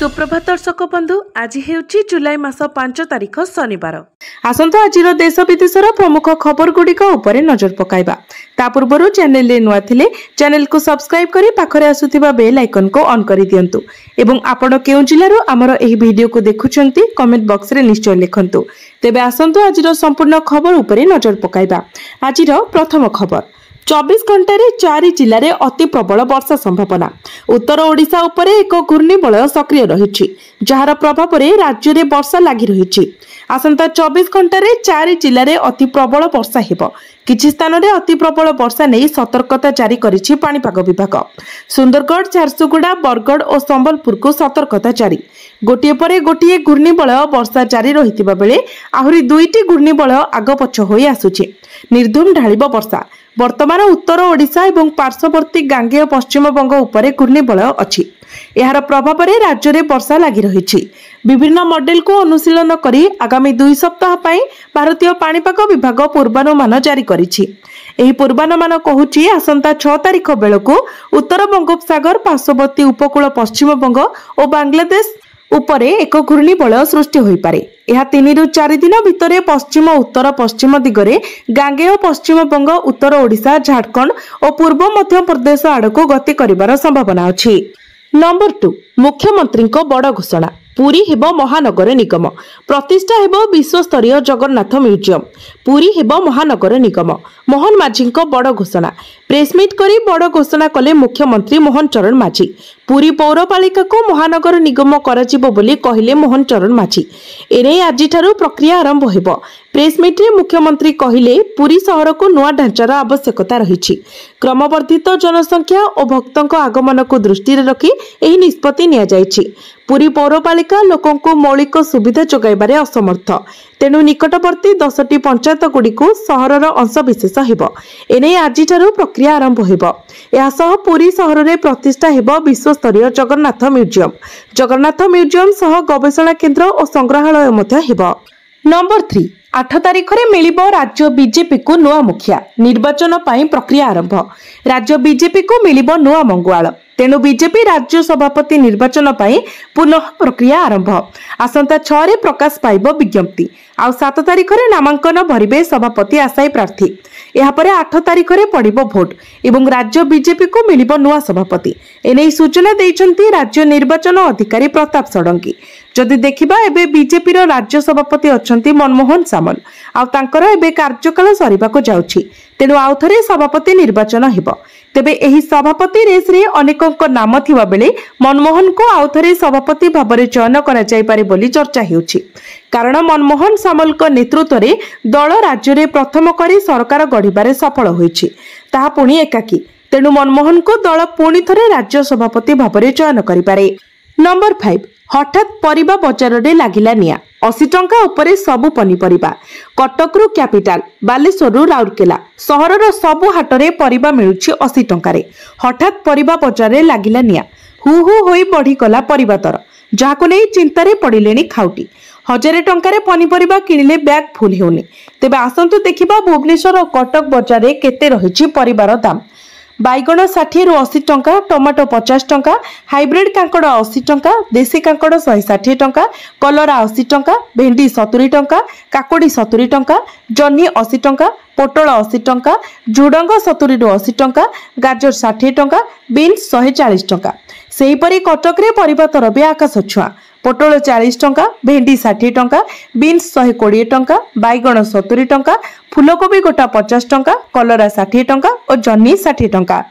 सुप्रभात दर्शक बंधु आज हेउची जुलाई मास 5 तारिख शनिवार। आसंता आज देश विदेशर प्रमुख खबर गुड़िक उपरे नजर पकाइबा। ता पूर्व चैनल नुआ थिले चैनल को सब्सक्राइब करी पाखरे आसुथिबा बेल आइकन को ऑन करी दियंतु एवं आपण केउ जिल्लारो हमर एही वीडियो को देखुचंती कमेंट बॉक्स रे निश्चय लिखंतु। तेबे आसंतु आजिरो संपूर्ण खबर उपरे नजर पकाइबा। आजिरो प्रथम खबर 24 घंटे 4 जिले में अति प्रबल वर्षा संभावना। उत्तर ओडिशा उपरे एक घूर्णिबलय सक्रिय रही जार प्रभाव में राज्य में वर्षा लगी रही। आसंता 24 घंटे 4 जिले में अति प्रबल वर्षा हेबो। किछि स्थान में अति प्रबल वर्षा नहीं सतर्कता जारी करिछि पाणीपाग विभाग। सुंदरगढ़, झारसुगुड़ा, बरगढ़ और संबलपुर को सतर्कता जारी। गोटे पर गोटे घूर्णिबलय वर्षा जारी रहितिबा बेले आहुरी दुईटी घूर्णिबलय आग पछ होई आसुछि। निर्धूम ढालिब वर्षा। वर्तमान उत्तर ओडिशा और पार्श्ववर्ती गांगेय पश्चिम बंग उपरे घूर्णिबलय अछि। यार प्रभाव में राज्य में वर्षा लगी रही। विभिन्न मॉडल को अनुशीलन करी आगामी 2 सप्ताह पई भारतीय पाणीपाग विभाग पूर्वानुमान जारी करिछि। एही पूर्वानुमान कहूछि आसंता 6 तारिख बेलकु उत्तर बंगोपसागर, पार्श्ववर्ती उपकूल पश्चिम बंग और बांग्लादेश उपरे एक घूर्णिबलय सृष्टि होई पारे। यह 3 ରୁ 4 दिन भितर पश्चिम उत्तर पश्चिम दिगरे गांगेय पश्चिम बंग, उत्तर ओडिशा, झारखंड और पूर्व मध्य प्रदेश आड़क गति करिवार संभावना अछि। नंबर 2 मुख्यमंत्री बड़ घोषणा। पुरी हेबो महानगर निगम। प्रतिष्ठा हेबो विश्वस्तरीय जगन्नाथ म्यूजियम। पुरी हेबो महानगर निगम। मोहन माझी बड़ घोषणा। प्रेसमिट करी बड़ घोषणा कले मुख्यमंत्री मोहन चरण माझी। पुरी पौरपालिका को महानगर निगम कराजिबो बोली कहिले मोहन चरण माझी। एने आजिठारु प्रक्रिया आरंभ हेबो। प्रेसमिट रे मुख्यमंत्री कहिले पुरी शहर को नुआ ढांचार आवश्यकता रही। क्रमवर्धित जनसंख्या और भक्तों आगमन को दृष्टि रखी एही निष्पत्ति निया जायछि। पुरी पौरपालिका लोकों को मौलिक सुविधा जोगाइबारे असमर्थ। तेणु निकटवर्ती 10टी पंचायत गुड़ी को सहरर अंशविशेष हेबो। एने आजिठारु प्रक्रिया आरंभ हेबो। या सह पुरी सहर में प्रतिष्ठा हेबो विश्वस्तरीय जगन्नाथ म्यूजियम। जगन्नाथ म्यूजियम सह गवेषणा केन्द्र और संग्रहालय मध्य हेबो। नंबर 3 8 तारिख में मिलिबो राज्य बीजेपी को नुआ मुखिया। निर्वाचन पाई प्रक्रिया आरंभ। राज्य बीजेपी को मिलिबो नुआ मंगुआल। तेणु बीजेपी राज्य सभापति निर्वाचन पाई पुनः प्रक्रिया आरंभ। आसंता 6 रे प्रकाश पाइबो विज्ञप्ति। आ 7 तारिख में नामांकन भरिबे सभापति आशायी प्रार्थी। यहाँ पर 8 तारिख में पड़िबो भोट एवं राज्य बीजेपी को मिलिबो नुआ सभापति। एने सूचना देइछंती राज्य निर्वाचन अधिकारी प्रताप षडंगी। जदि देखिबा एबे बीजेपी रो राज्य सभापति अछंती मनमोहन सामल। आ तांकर एबे कार्यकाल सरिबाको जाउछि। तेणु आउ थरे सभापति निर्वाचन हेबो। तेबे एही सभापति रेस रे अनेकक नाम थिबा बेले मनमोहन को आउ थरे सभापति भाबरे चयन करा जाय पारे बोली चर्चा हेउछि। कारण मनमोहन सामल को नेतृत्व रे दल राज्य रे प्रथम करी सरकार गढ़िबारे सफल होइछि। ताहा पुणी एकाकी। तेणु मनमोहन को दल पुणी थरे राज्य सभापति भाबरे चयन करि पारे। नंबर 5 हठात परिबा बजार रे लागिला निया। 80 टंका उपरे सबु पनीपरिबा। कटकरू कैपिटाल, बालेश्वररू राउरकेला सहरर सबु हाटरे परिबा मिलुछि 80 टंका रे। हठात परिबा बजार रे लागिला निया। हु हु होई बढ़ी गला परिबा दर, जाको नै चिंतारे पड़िलेनी खाउटी। 1000 टंका रे पनीपरिबा किनिले बैग फुल हेउनी। तेबे आसंतु देखिबा भुवनेश्वर और कटक बजार रे केते रहिछि परिबार दाम। बैगण 60 ରୁ 80 टंका, टमाटो 50 टंका, हाइब्रिड कांकड़ 80 टंका, देसी कांकड़ 160 टंका, कलरा 80 टंका, भेंडी 70 टंका, काकुड़ी 70 टंका, जन्ही 80 टंका, पोटल 80 टंका, झुडंग 70 ରୁ 80 टंका, गाजर 60 टंका, बीन्स 140 टंका। सेहीपरि कटक रे परिबा दर भी आकाश छुआ। पोटल 40 टंका, भेंडी 60 टंका, बीन्स 120 टंका, बैगण 70 टंका, फूलकोबी गोटा 50 टंका, कलरा 60 टंका और जन्ही 60 टंका।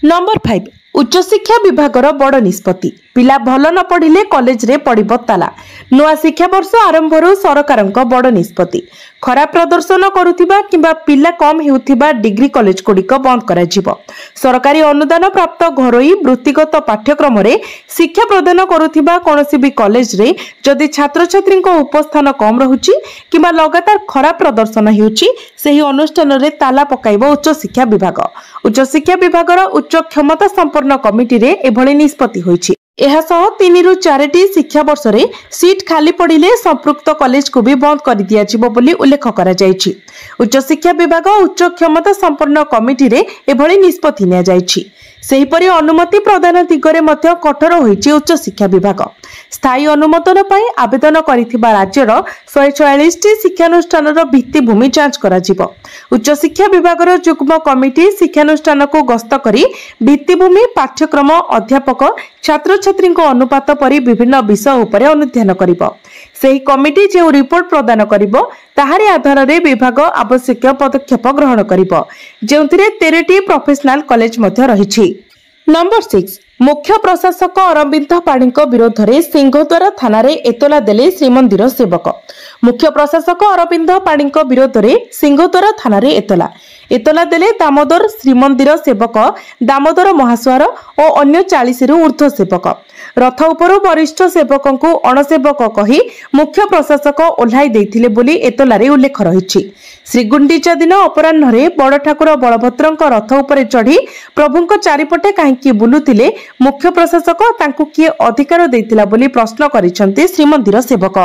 नंबर 5 उच्च शिक्षा विभागर बड़ निष्पत्ति। पिला भल न पढ़िले कॉलेज रे पड़िबो ताला। नुआ शिक्षा वर्ष आरंभरू सरकारक बड़ निष्पत्ति। खराब प्रदर्शन करुथिबा किंबा पिला कम हेउथिबा डिग्री कॉलेज गुड़िक बंद करा जिवो। सरकारी अनुदान प्राप्त घरोई वृत्तिगत पाठ्यक्रम रे शिक्षा प्रदान करुथिबा कोनोसी भी कॉलेज रे जदि छात्र छात्री उपस्थान कम रहुछि किंबा लगातार खराब प्रदर्शन हेउछि सेही अनुष्ठान रे ताला पकाइबो उच्च शिक्षा विभाग। उच्च शिक्षा विभागर उच्च क्षमता संपन्न कमिटी रे एभଳି निष्पत्ति होइछि। यह 3 ରୁ 4टी शिक्षा वर्ष रे सीट खाली पड़िले संपृक्त कॉलेज को भी बंद कर दिया जिवो बोली उल्लेख करा जायछि। उच्च शिक्षा विभाग उच्च क्षमता संपन्न कमिटी रे एभଳି निष्पत्ति निया जायछि। सेहीपरि अनुमति प्रदान दिगरे मध्य कठोर होईछि उच्च शिक्षा विभाग। स्थायी अनुमोदन पर आवेदन करिथिबा राज्यर 144 टी शिक्षानुष्ठानर भित्तिभूमि जांच कराजिबो। उच्च शिक्षा विभागर जुग्म कमिटी शिक्षानुष्ठान को गस्त करी भित्तिभूमि, पाठ्यक्रम, अध्यापक, छात्र छात्री अनुपात परि विभिन्न विषय उपरे अनुध्यान करिबो। सेही कमिटी जो रिपोर्ट प्रदान करिबो ताहारी आधार रे विभाग आवश्यक पदक्षेप ग्रहण करिबो, जेउथिरे 13 टी प्रोफेशनल कॉलेज मध्य रहिछि। नंबर 6 मुख्य प्रशासक अरविंद पाणी विरोध में सिंहद्वार थाना एतला देले श्रीमंदिर सेवक। मुख्य प्रशासक अरविंद पाणी विरोध में सिंहद्वार थाना एतला देले दामोदर श्रीमंदिर सेवक दामोदर महासुआर और अन्य 40 रु ऊर्ध्व सेवक। रथ उपरू वरिष्ठ सेवक को अणसेवक कही मुख्य प्रशासक ओह्लाई देथिले बोली एतलारे उल्लेख रही। श्रीगुंडीचा दिन अपराह्न बड़ ठाकुर बलभद्र रथ उपरे चढ़ी प्रभुंक चारिपटे कहीं बुलुतिले मुख्य प्रशासक तांकु किए अधिकार देथिला बोली प्रश्न करिसंती श्रीमंदिर सेवक।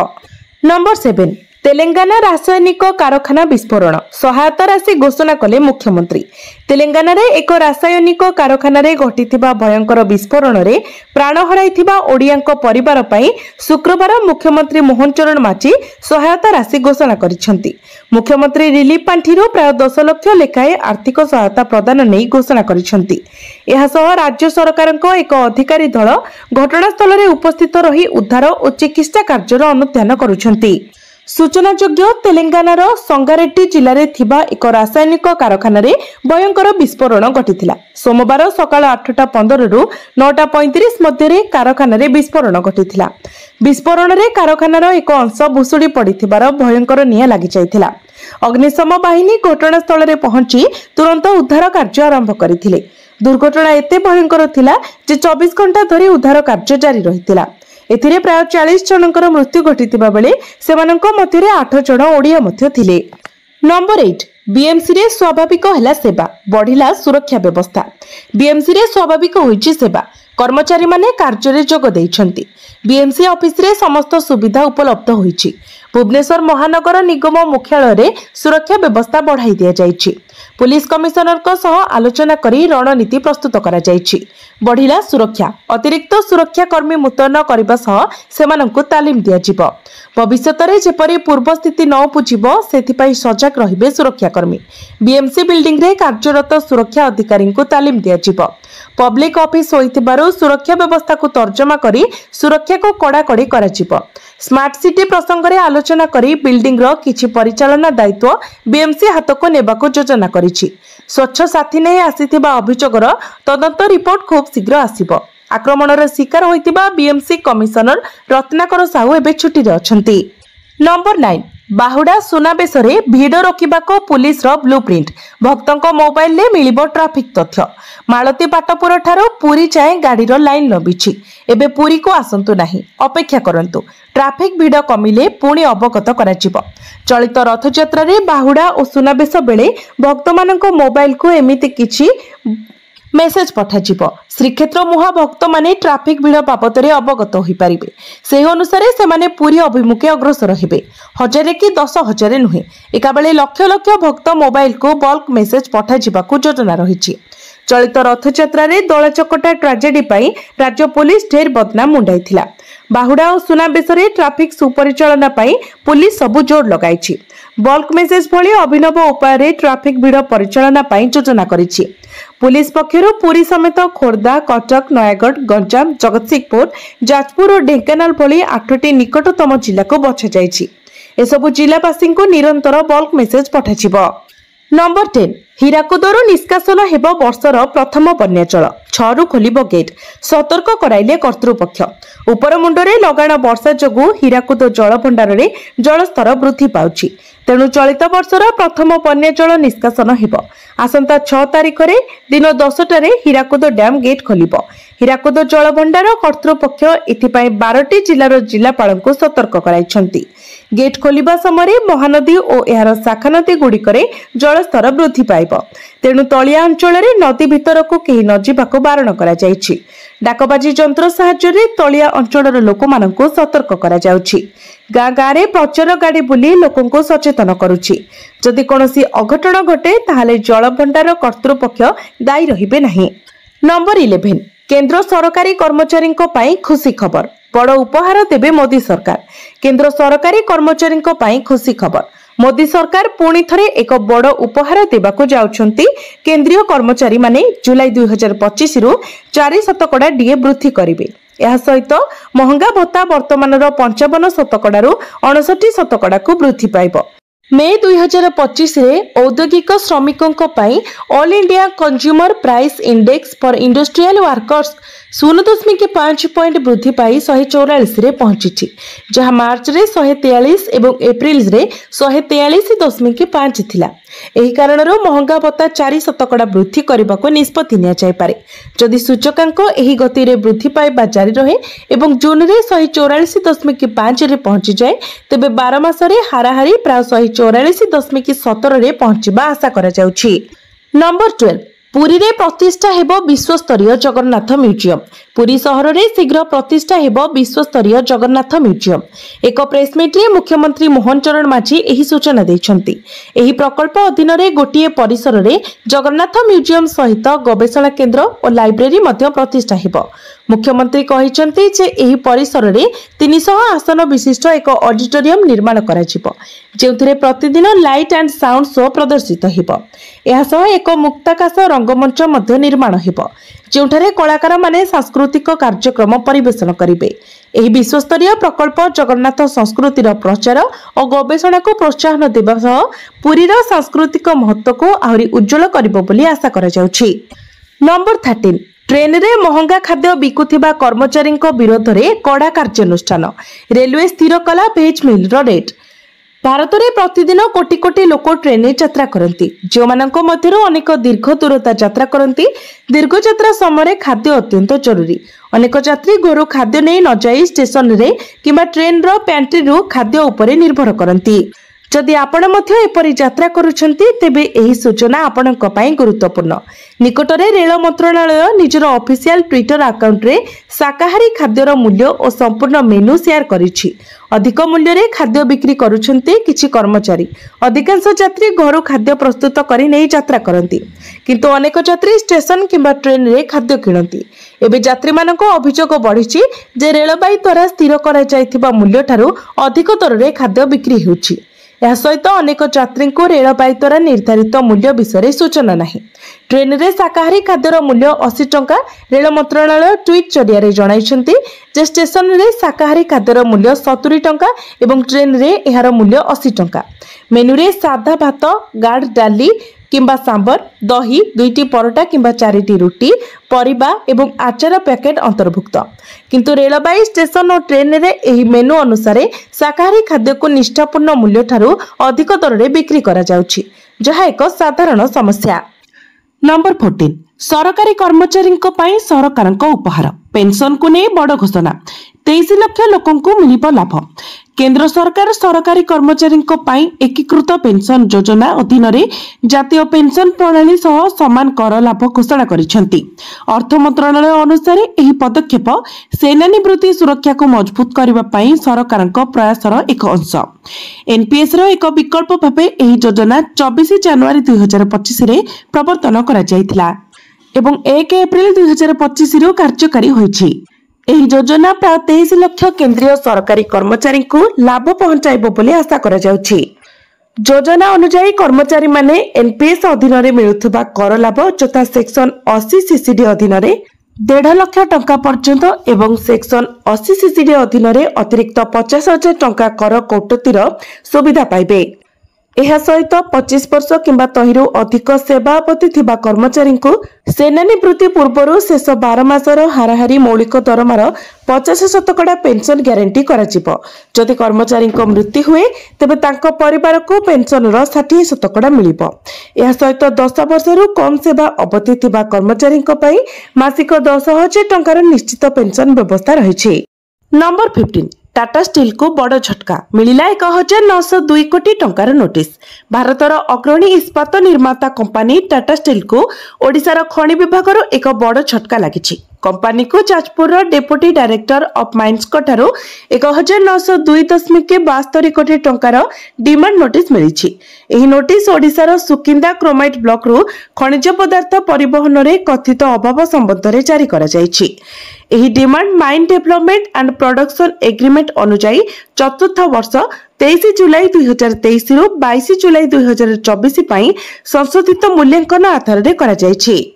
नंबर 7 तेलंगाना रासायनिक कारखाना विस्फोरण सहायता राशि घोषणा कले मुख्यमंत्री। तेलंगाना रे एक रासायनिक कारखाना रे घटिथिबा भयंकर विस्फोरण रे प्राण हराइथिबा ओडियांक परिवार पई शुक्रवार मुख्यमंत्री मोहन चरण माची सहायता राशि घोषणा करिसंती। मुख्यमंत्री रिलीफ पांठिरो प्राय 10 लाख लेखाए आर्थिक सहायता प्रदान नै घोषणा करिसंती। एहा सह राज्य सरकारक एक अधिकारी दल घटनास्थल रे उपस्थित रही उद्धार और चिकित्सा कार्यर अनुध्यान करुछंती। सूचनायोग्य तेलंगानार संगारेड्डी जिले में थिबा एक रासायनिक कारखाना रे भयंकर विस्फोरण घटिथिला। सोमवार सकाळ 8:15 रु 9:35 मध्य कारखाना रे विस्फोरण घटिथिला। विस्फोरण रे कारखानार एक अंश भुसुड़ी पड़िथिबार भयंकर निया लागि जाइथिला। अग्निशम बाहिनी घटनास्थल रे पहुंची तुरंत उद्धार कार्य आरंभ करथिले। दुर्घटना एते भयंकर थिला जे 24 घंटा धरि उद्धार कार्य जारी रहिथिला। एथिरे प्राय 40 जनकर मृत्यु घटिथिबा बेले सेमानंक मध्यरे 8 जन ओडिया मध्य थिले। नंबर 8 बीएमसी रे स्वाभाविक हैला सेवा बढ़िला सुरक्षा व्यवस्था। बीएमसी रे स्वाभाविक होईची सेवा कर्मचारी माने कार्य रे जोग दैछंती। बीएमसी ऑफिस रे समस्त सुविधा उपलब्ध होईची। भुवनेश्वर महानगर निगम मुख्यालय रे सुरक्षा व्यवस्था बढ़ाई दिया जायछि। पुलिस कमिशनर को सह आलोचना करी रणनीति प्रस्तुत करा जायछि। बढ़िला सुरक्षा अतिरिक्त सुरक्षा कर्मी मुतयन करबा सह सेमानंकु तालीम दिया जिवो। भविष्यत रे जेपरि पूर्व स्थिति न पुजिबो सेथिपाई सजग रहिबे सुरक्षा कर्मी। बीएमसी बिल्डिंग रे कार्यरत सुरक्षा अधिकारी को तालीम दिया जिवो। पब्लिक ऑफिस होइतिबारु सुरक्षा व्यवस्था को तर्जमा करी सुरक्षा को कड़ाकड़ी करा जिवो। स्मार्ट सिटी प्रसंग रे आलोचना करी बिल्डिंग रो किछि परिचालना दायित्व बीएमसी हाथ को नेबाको योजना करिछि। स्वच्छ साथी नै आसीथिबा अभियोगर तदंत रिपोर्ट खूब शीघ्र आसीबो। आक्रमणर शिकार होइतिबा बीएमसी कमिशनर रत्नाकर साहू एबे छुट्टी रे अछंती। नंबर 9 बाहुडा सुनाबेश रे भिड़ रोकिबाको पुलिस रो ब्लूप्रिंट भक्तों मोबाइल रे मिलिबो ट्रैफिक तथ्य। मालती पाटपुर ठारो पूरी जाए गाड़ी रो लाइन लंबिछि। एबे पूरी को आसंतु नाही अपेक्षा करंतु ट्रैफिक भिड़ कमिले पुणी अवगत कराजिबो। चलित रथयात्रा रे बाहुडा और सुनाबेश बेले भक्त मानक मोबाइल को एमिति किछि मेसेज पठाजिबो। श्रीक्षेत्र मुहा भक्त माने ट्रैफिक भिड़ बाबद रे अवगत होई परिबे। से अनुसार से माने पूरी अभिमुखे अग्रसर हेबे। 1000 कि 10,000 नुहे एका बेले लक्ष लक्ष भक्त मोबाइल को बल्क मेसेज पठाजिबाकू योजना रहिछि। चलित रथयात्रा रे दलचकटा ट्राजेडी पाई राज्य पुलिस ढेर बदनाम मुंडाइथिला। बाहुडा और सुनाबेश रे ट्रैफिक सुपरिचालना पाई पुलिस सबु जोर लगाइछि। बल्क मेसेज भली अभिनव उपाय रे ट्रैफिक भिड़ परिचालना पाई योजना करिछि। पुलिस पक्षरु पुरी समेत खोर्धा, कटक, नयागढ़, गंजाम, जगतसिंहपुर, जाजपुर और ढेंकानाल भली 8टी निकटतम जिला को बछा जाइछि। एसबु जिलावासी को निरंतर बल्क मेसेज पठाजिबो। नंबर 10 हीराकुदरू निष्कासन हेब वर्षर प्रथम बन्याचल 6 रु खोलिबो गेट सतर्क कराइले कर्तृपक्ष। उपर मुंडरे लगाण वर्षा जोगु हीराकुद जलभंडार रे जलस्तर वृद्धि पाउछि। तेणु चलित वर्षर प्रथम बन्याचल निष्कासन हेब। आसंता 6 तारिख रे दिन 10टारे हीराकुद डैम गेट खोलिबो। हीराकुद जलभंडार कर्तृपक्ष एथिपाई 12टी जिलार जिलापालଙ୍କୁ सतर्क कराइछंती। गेट खोलिबा समय महानदी और यार शाखा नदी गुड़िकरे जलस्तर वृद्धि पाइब। तेणु तलिया अंचल नदी भितर को कहीं न जावाक बारण करा जायछि। डाकबाजी जंत्र साहाय्य तलिया अंचल लोक मानकु सतर्क करा जाउछि। गाँ गाँ रे प्रचार गाड़ी बुली लोकंको सचेतन करुछि। जदि कोनोसी अघटन घटे ताहाले जलभंडार कर्तृपक्ष दायी रहिबे नाही। नंबर 11 केंद्र सरकारी कर्मचारी खुशी खबर बड़ उपहार देवे मोदी सरकार। केंद्र सरकारी कर्मचारी खुशी खबर मोदी सरकार पुणी थरे एक बड़ उपहार देवाको जाउछंती। केंद्रीय कर्मचारी माने जुलाई 2025 रु 4 शतकड़ा डीए वृद्धि करिवे। यह सहित महंगा भत्ता वर्तमान 55 शतकड़ा रु 59 शतकड़ा को वृद्धि पाइब। मे 2025 रे औद्योगिक श्रमिकों all India consumer price index for industrial workers 0.5 point वृद्धि पाई 144 रे पहुंची, जहां मार्च रे 143 एवं एप्रिल रे 143.5 थिला। एही कारणरो महंगा भत्ता 4 शतकड़ा वृद्धि करने को निष्पत्ति निया जाय पारे। जदि सूचकांक एही गति रे वृद्धि पाइबा जारी रहे एवं जून रे 144.5 रे पहुंची जाए, तेबे 12 मास रे हाराहारी प्राय 144.17 रे पहुंचीबा आशा करा जाउछि। नंबर 12 पुरी रे प्रतिष्ठा हेबो विश्वस्तरीय जगन्नाथ म्यूजियम। पुरी सहर रे शीघ्र प्रतिष्ठा हेबो विश्वस्तरीय जगन्नाथ म्यूजियम। एक प्रेसमिट रे मुख्यमंत्री मोहन चरण माझी एही सूचना दैछंती। एही प्रकल्प अधीन रे गोटिए परिसर रे जगन्नाथ म्यूजियम सहित गवेषणा केंद्र और लाइब्रेरी मध्य प्रतिष्ठा हेबो। मुख्यमंत्री कहिसंती जे एही परिसर रे 300 आसन विशिष्ट एक ऑडिटोरियम निर्माण करा जिवो, जेउथिरे प्रतिदिन लाइट एंड साउंड शो प्रदर्शित हेबो। एहा सह एक मुक्ताकाश रंगमंच मध्य निर्माण हेबो, जेउठारे कलाकार माने सांस्कृतिक कार्यक्रम परिवेषण करिवे। एही विश्वस्तरीय प्रकल्प जगन्नाथ संस्कृतिर प्रचार और गवेषणा को प्रोत्साहन देबा सह पुरीर सांस्कृतिक महत्व को आहुरी उज्जवल करिवो बोली आशा करा जाउछि। नंबर 13 ट्रेन रे महंगा खाद्य बिकुथिबा कर्मचारी विरोध में कड़ा कार्यानुष्ठान। रेलवे स्थिर कला वेज मिल रेट। भारत में प्रतिदिन कोटी कोटी लोक ट्रेन में यात्रा करती, जो मानक मध्यरु अनेक दीर्घ दूरता यात्रा करती। दीर्घ यात्रा समय खाद्य अत्यंत जरूरी। अनेक यात्री घरु खाद्य नहीं न जाई स्टेशन रे किंबा ट्रेन रो पैंट्री रु खाद्य उपरे निर्भर करती। जदि आपण मध्य एपरि यात्रा करुछंती, तेबे एही सूचना आपणक पई गुरुत्वपूर्ण। निकटरे रेल मंत्रालय निजर ऑफिशियल ट्विटर अकाउंट रे शाकाहारी खाद्यर मूल्य और संपूर्ण मेनू शेयर करिछि। अधिक मूल्य रे खाद्य बिक्री करुछंती किछि कर्मचारी। अधिकांश यात्री घरु खाद्य प्रस्तुत करि नै यात्रा करंती, किंतु अनेक यात्री स्टेशन किंबा ट्रेन रे खाद्य किणंती। एबे यात्री मानक अभियोग बढ़िछि जे रेलबाई द्वारा स्थिर करा जायथिबा मूल्य ठारू अधिक दर रे खाद्य बिक्री होउछि। यह सहित अनेक यात्री को रेलबाई द्वारा निर्धारित मूल्य विषय सूचना नहीं। ट्रेन रे शाकाहारी खाद्यर मूल्य 80 टंका। रेल मंत्रालय ट्वीट जरिया जणाइछंती जे स्टेशन रे शाकाहारी खाद्यर मूल्य 70 टंका एवं ट्रेन रे एहार मूल्य 80 टंका। मेनू रे सादा भात, गाढ़ डाली किंबा सांबर, दही, 2टी परोटा किंबा 4टी रुटी, परिबा एवं आचार पैकेट अंतर्भुक्त। किंतु रेलबाई स्टेशन और ट्रेन रे एही मेनू अनुसार शाकाहारी खाद्य को निष्ठापूर्ण मूल्य ठारू अधिक दर रे बिक्री करा जाउछि, जहा एक साधारण समस्या। नंबर 14 सरकारी कर्मचारी सरकार उपहार। पेंशन को नहीं बड़ घोषणा। 23 लाख लोकों को मिलिब लाभ। केंद्र सरकार सरकारी कर्मचारी एकीकृत पेंशन योजना अधीन जातीय पेंशन प्रणाली सह समान कर लाभ घोषणा करिसेंती। अर्थ मंत्रालय अनुसार एही पदक्षेप सेनानिवृत्ति सुरक्षा को मजबूत करबा पई सरकार प्रयासर एक अंश। एनपीएस रो एक विकल्प भाव एही योजना 24 जनवरी 2025 रे प्रवर्तन करा जायतिला एवं 1 एप्रिल 2025 रु कार्यकारी होईछि। एही योजना प्राय 23 लाख केंद्रीय सरकारी कर्मचारी को लाभ पहुंचाइबो बोली आशा करा जाउछि। योजना अनुसार कर्मचारी माने एनपीएस अधीन रे मिलुथबा कर लाभ जथा सेक्शन 80 सीसीडी अधीन रे 1.5 लाख टंका पर्यंत एवं सेक्शन 80 सीसीडी अधीन रे अतिरिक्त 50,000 टंका कर कटौतीर सुविधा पाइबे। एहा सहित 25 वर्ष किंबा तहिरु अधिक सेवा अवधि थिबा कर्मचारी को सेनानिवृत्ति पूर्व शेष 12 मासर हाराहारी मौलिक दरमार 50% पेंशन ग्यारंटी कराजिबो। जदि कर्मचारी मृत्यु हुए तेबे तांको परिवार को पेंशन 60% मिलिबो। एहा सहित 10 वर्षरु कम सेवा अवधि थिबा कर्मचारी पई मासिक 10,000 टंकार निश्चित पेंशन व्यवस्था रहिछि। नंबर 15 टाटा स्टील को बड़ झटका मिलिला 1902 कोटी टंकार नोटिस। भारतर अग्रणी इस्पात निर्माता कंपनी टाटा स्टील को ओडिशार खनि विभाग एक बड़ झटका लगी। कंपनी को Jajpur deputy director of mines ठारू 1902.72 कोटी टंकार डिमांड नोटिस मिली। एही नोटिस ओडिशार सुकिंदा क्रोमाइट ब्लॉक रु खनिज पदार्थ परिवहन रे कथित अभाव संबंध रे जारी करा जायछि। एही demand mine development and production agreement अनुसार चतुर्थ वर्ष 23 जुलाई 2023 रु 22 जुलाई 2024 पई संशोधित मूल्यांकन आधार रे करा जायछि।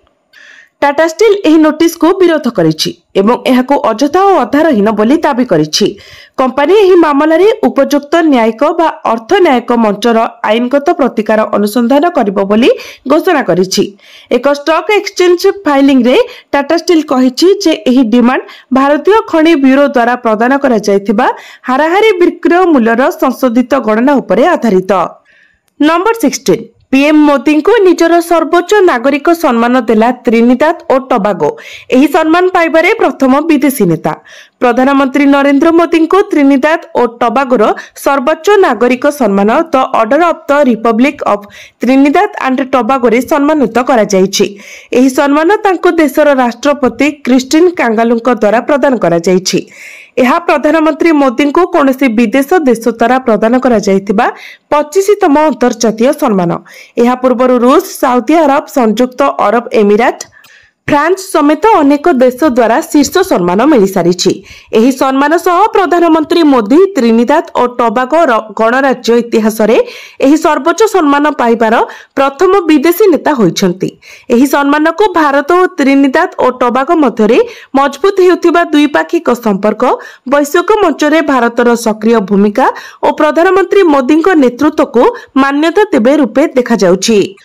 टाटा स्टील एही नोटिस को विरोध करिछि एवं एहाको अजथा और आधारहीन बोली दाबी करिछि। कंपनी एही मामला रे उपयुक्त न्यायिक बा अर्थ न्यायिक मंचर आईनगत प्रतिकार अनुसंधान करिबो बोली घोषणा करिछि। एक स्टॉक एक्सचेंज फाइलिंग रे टाटा स्टील कहिछि जे एही डिमांड भारतीय खनि ब्यूरो द्वारा प्रदान करा जायथिबा हाराहारी विक्रय मूल्यर संशोधित गणना उपरे आधारित। नंबर 16 पीएम मोदी को निजर सर्वोच्च नागरिक सम्मान देला त्रिनिदाद और टोबागो। एही सम्मान पाइबारे प्रथम विदेशी नेता। प्रधानमंत्री नरेंद्र मोदी को त्रिनिदाद और टोबागोर सर्वोच्च नागरिक सम्मान the order of the republic of Trinidad and Tobago रे सम्मानित करा जायछि। एही सम्मान तांको देशर राष्ट्रपति क्रिस्टिन कांगालुंक द्वारा प्रदान करा जायछि। यह प्रधानमंत्री मोदी को कौनसी विदेश देश द्वारा प्रदान करा जायतिबा 25तम अंतर्जातीय सम्मान। यह पूर्व रूस, सऊदी अरब, संयुक्त अरब एमिरेट, फ्रांस समेत अनेक देश द्वारा शीर्ष सम्मान मिल सारी। एही सम्मान सह प्रधानमंत्री मोदी त्रिनिदाद और टोबागो गणराज्य इतिहास रे एही सर्वोच्च सम्मान पाइबार प्रथम विदेशी नेता होइछंती। एही सम्मान को भारत और त्रिनिदाद और टोबागो मध्यरे मजबूत हेउथिबा द्विपाक्षिक संपर्क, वैश्विक मंच रे भारतर सक्रिय भूमिका और प्रधानमंत्री मोदी नेतृत्व को मान्यता देबे रूपे देखा जाउछि।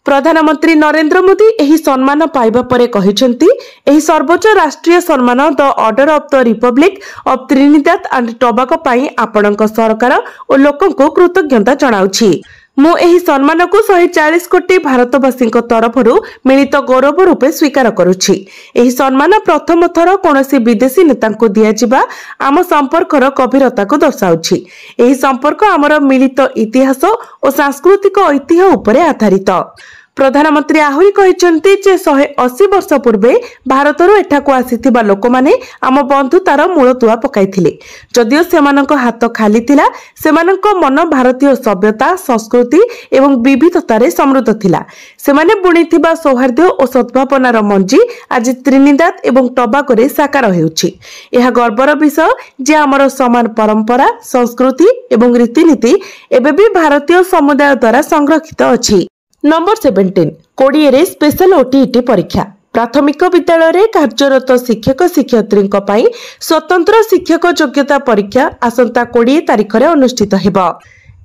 प्रधानमंत्री नरेंद्र मोदी एही सम्मान पाइबा परे कहिसेंती एही सर्वोच्च राष्ट्रीय सम्मान the order of the republic of Trinidad and Tobago पाई आपणक सरकार और लोकन को कृतज्ञता जणाउछि। मु एही सम्मान को 140 कोटी भारतवासी तरफरु मिलित गौरव रूपे स्वीकार करुछि। एही सम्मान प्रथम थर कोनोसी विदेशी नेता को दिया जिबा आम संपर्कर गभीरता को दर्शाउछि। एही संपर्क आमर मिलित इतिहास और सांस्कृतिक ऐतिह्य उपरे आधारित। प्रधानमंत्री आहुरी कहिसंती जे 180 वर्ष पूर्वे भारतरो एठाको आसीथिबा लोकमाने आम बंधुतार मूलतुआ पकाइथिले। जदियो सेमानक हाथ खाली थिला, सेमानक मन भारतीय सभ्यता, संस्कृति एवं विविधतारे समृद्ध थिला। सेमाने बुणीथिबा सौहार्द्य और सद्भावनार मंजी आज त्रिनिदाद एवं टोबागो रे साकार हेउछि। एहा गर्वर विषय जे आमर समान परंपरा, संस्कृति एवं रीतिनीति एबे भी भारतीय समुदाय द्वारा संरक्षित अछि। नंबर 17 कोड़िए रे स्पेशल ओटीईटी परीक्षा। प्राथमिक विद्यालय रे कार्यरत शिक्षक शिक्षयित्री स्वतंत्र शिक्षक योग्यता परीक्षा आसंता 20 तारिख रे अनुष्ठित हेबो।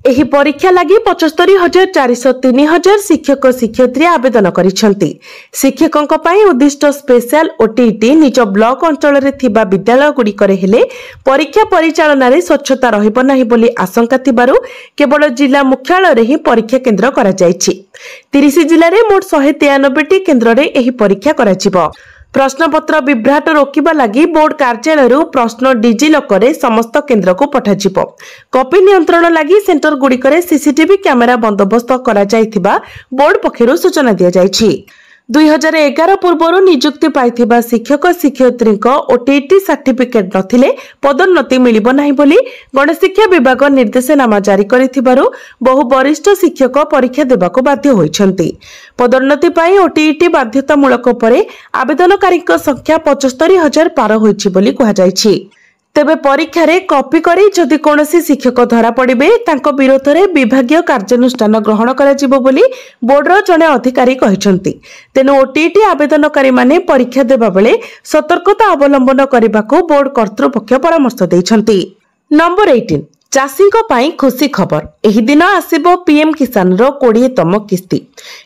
एही परीक्षा लागि 75,403,000 शिक्षक शिक्षयित्री आवेदन करिसंती। शिक्षकक पई उद्दिष्ट स्पेशल ओटीईटी निज ब्लॉक अंचल रे थिबा विद्यालय गुडी करे हेले परीक्षा परिचालन रे स्वच्छता रहिबो नाही बोली आशंका थिबारु केवल जिला मुख्यालय रे ही परीक्षा केंद्र करा जायछि। 30 जिल्ला रे मोट 193 केंद्र रे एही परीक्षा करा जिवो। प्रश्नपत्र विभ्राट रोकिबा लागि बोर्ड कार्यालय प्रश्न डिजिलॉकर रे समस्त केंद्र को पठाजिबो। कॉपी नियंत्रण लागि सेंटर गुड़िकरे सीसीटीवी कैमेरा बंदोबस्त करा जायथिबा बोर्ड पक्षरु सूचना दिया जायछि। 2011 पूर्व नियुक्ति पाइथिबा शिक्षक शिक्षयित्री ओटीईटी सर्टिफिकेट नथिले पदोन्नति मिलिबो नाही बोली गणशिक्षा विभाग निर्देशनामा जारी करिथिबारु बहु वरिष्ठ शिक्षक परीक्षा देबाको बाध्य होइछंती। पदोन्नति पाई ओटीईटी बाध्यतामूलक परे आवेदनकारी संख्या 75,000 पार होइछि बोली कहा जायछि। तेबे परीक्षा रे कॉपी करी जदि कोनोसी शिक्षक धरा पड़िबे तांको विरोध रे विभागीय कार्यानुष्ठान ग्रहण करा जिवो बोली बोर्डर जने अधिकारी कहिसंती। तेनु ओटीईटी आवेदनकारी माने परीक्षा देबा बेले सतर्कता अवलंबन करिबाको बोर्ड कर्तृपक्ष परामर्श दैछंती। नंबर 18 चाषी खुशी खबर। एही दिन आसिबो पीएम किसान रो 20तम किस्ती।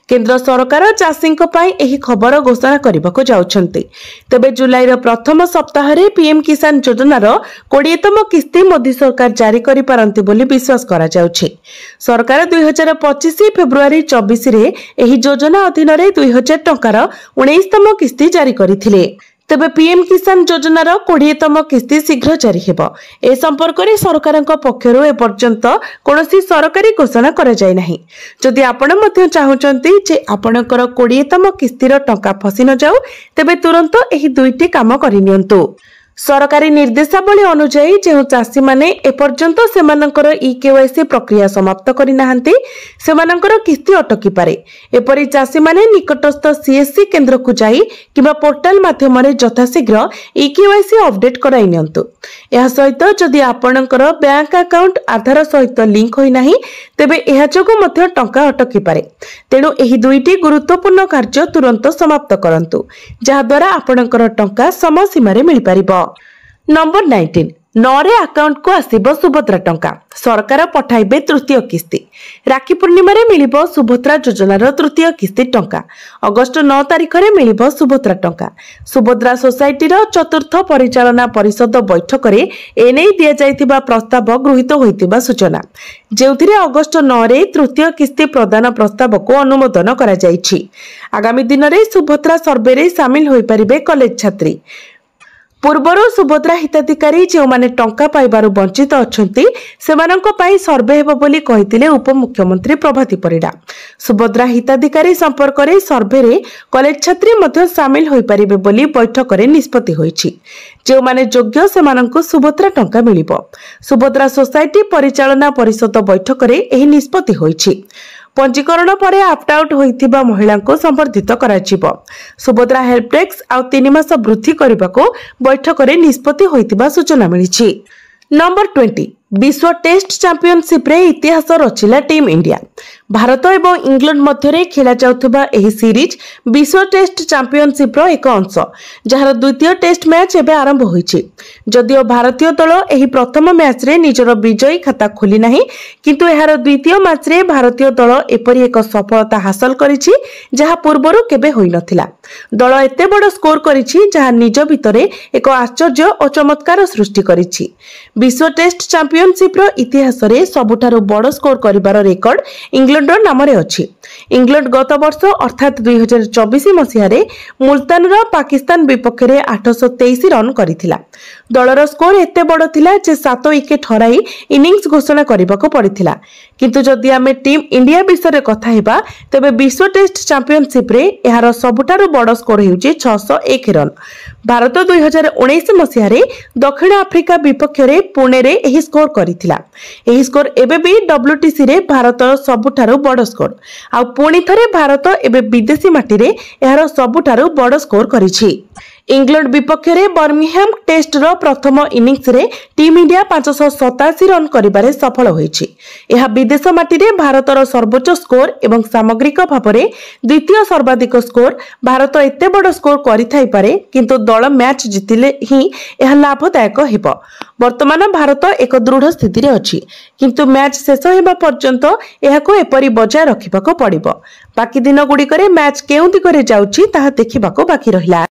केंद्र सरकार चाषी एही खबर घोषणा करबाको जाउछंती। तेबे जुलाई रो प्रथम सप्ताह रे पीएम किसान योजना रो 20तम किस्ती मोदी सरकार जारी करि पारंती बोली विश्वास करा जाउछि। सरकार 2025 फेब्रुआरी 24 रे एही योजना अधीन रे 2000 टंकार 19तम किस्ती जारी करथिले। तेबे पीएम किसान योजनार 20तम किस्ती शीघ्र जारी हेब। ए संपर्क में सरकार पक्षरु एपर्यंत कौनसी सरकारी घोषणा करा जाय नाही। जदि आपण मध्य चाहुचंती जे आपणकर 20तम किस्तीर टंका फसी न जाऊ तेबे तुरंत एही दुईटी काम करिनियंतु। सरकारी निर्देशावली अनुसार जो चाषी माने एपर्यंत सेमानंकर ई-केवाईसी प्रक्रिया समाप्त करि नाहंती सेमानंकर किस्ती अटकी पारे। एपरि चाषी माने निकटस्थ सीएससी केंद्र को जाई किबा पोर्टल माध्यम रे यथाशीघ्र ई-केवाईसी अपडेट कराई नियंतु। एहा सहित जदि आपणकर बैंक अकाउंट आधार सहित लिंक होई नाही तेबे एहा जोगु मध्य टंका अटकी पारे। तेणु एही दुईटी गुरुत्वपूर्ण कार्य तुरंत समाप्त करंतु जहा द्वारा आपणकर टंका समय सीमा रे मिल परिबो। नंबर 19 नौरे अकाउंट को आसीबो सुभद्रा टंका। सरकार पठाइबे तृतीय किस्ती। राखी पूर्णिमा रे मिलिबो सुभद्रा योजनार तृतीय किस्ती टंका। अगस्त 9 तारिख रे मिलिबो सुभद्रा टंका। सुभद्रा सोसाइटी रो चतुर्थ परिचालना परिषद बैठक रे एने दिया जायतिबा प्रस्ताव गृहीत होइतिबा सूचना जेउथिरे अगस्त 9 रे तृतीय किस्ती प्रदान प्रस्ताव को अनुमोदन करा जायछि। आगामी दिन रे सुभद्रा सर्वे रे शामिल होई परिबे कॉलेज छात्री। पूर्वर सुभद्रा हिताधिकारी जो माने टंका पाइबारु वंचित अछंती सेमानंको पाई सर्वे हेबो बोली कहितिले उपमुख्यमंत्री प्रभाती परिडा। सुभद्रा हिताधिकारी संपर्क रे सर्वे रे कॉलेज छात्री मध्य शामिल होई परिबे बोली बैठक रे निष्पत्ति होईछि। जो माने योग्य सेमानंको सुभद्रा टंका मिलिबो। सुभद्रा सोसाइटी परिचालना परिषद बैठक रे एही निष्पत्ति होईछि। पंजीकरण पर ऑप्ट आउट होइथिबा महिला को संबर्धित कराजिबो। सुभद्रा हेल्प डेस्क आ 3 मास वृद्धि करने को बैठक रे निष्पत्ति होइथिबा सूचना मिलिछि। नंबर 20 विश्व टेस्ट चैंपियनशिप रे इतिहास रचिला टीम इंडिया। भारत एवं इंग्लैंड मध्य खेला जाउथबा एही सीरीज विश्व टेस्ट चैंपियनशिप रो एक अंश जहार द्वितीय टेस्ट मैच एबे आरंभ होईछि। जदियो भारतीय दल एही प्रथम मैच रे निजर विजयी खाता खोली नाही किंतु एहार द्वितीय मैच रे भारतीय दल एपरि एक सफलता हासिल करिछि जहा पूर्वरु केबे होई नथिला। दल एते बड़ स्कोर करिछि जहा निज भितरे एक आश्चर्य और चमत्कार सृष्टि करिछि। विश्व टेस्ट चैंपियनशिप रो इतिहास रे सबुठारु बड़ स्कोर करिबार रेकर्ड इंग्लैंड रो नाम रे अछि। इंग्लैंड गत वर्ष अर्थात 2024 मसिया रे मुल्तान रो पाकिस्तान विपक्ष रे 823 रन करिथिला। दलर स्कोर एते बड़ थिला जे 7 विकेट हराई इनिंग्स घोषणा करबाको पड़िथिला। किंतु जदि आमे टीम इंडिया विषय रे कथा हेबा तबे विश्व टेस्ट चैंपियनशिप रे एहार सबुठारु बड़ स्कोर हेउची 601 रन। भारत 2019 मसिया रे दक्षिण आफ्रिका विपक्ष रे पुणे रे एही स्कोर करिथिला। एही स्कोर एबे भी डब्ल्यूटीसी रे भारतर सबुठारु बड़ स्कोर। आ पुणी थरे भारत एबे विदेशी माटी रे एहार सबुठारु बड़ स्कोर करिछि। इंग्लैंड विपक्ष रे बर्मिंघम टेस्ट रो प्रथम इनिंग्स रे टीम इंडिया 587 रन करिबारे सफल होईछि। एहा विदेश माटी रे भारतर सर्वोच्च स्कोर एवं सामग्रिक भाव में द्वितीय सर्वाधिक स्कोर। भारत एते बड़ स्कोर करिथाई पारे किंतु दल मैच जितिले ही एहा लाभदायक हेबो। वर्तमान भारत एक दृढ़ स्थिति रे अछि किंतु मैच शेष हेबा पर्यंत एहाको एपरि बजाय रखिबाको पड़िबो। बाकी दिन गुडी करे मैच केउ दिगरे जाउछि ताहा देखिबाको बाकी रहिला।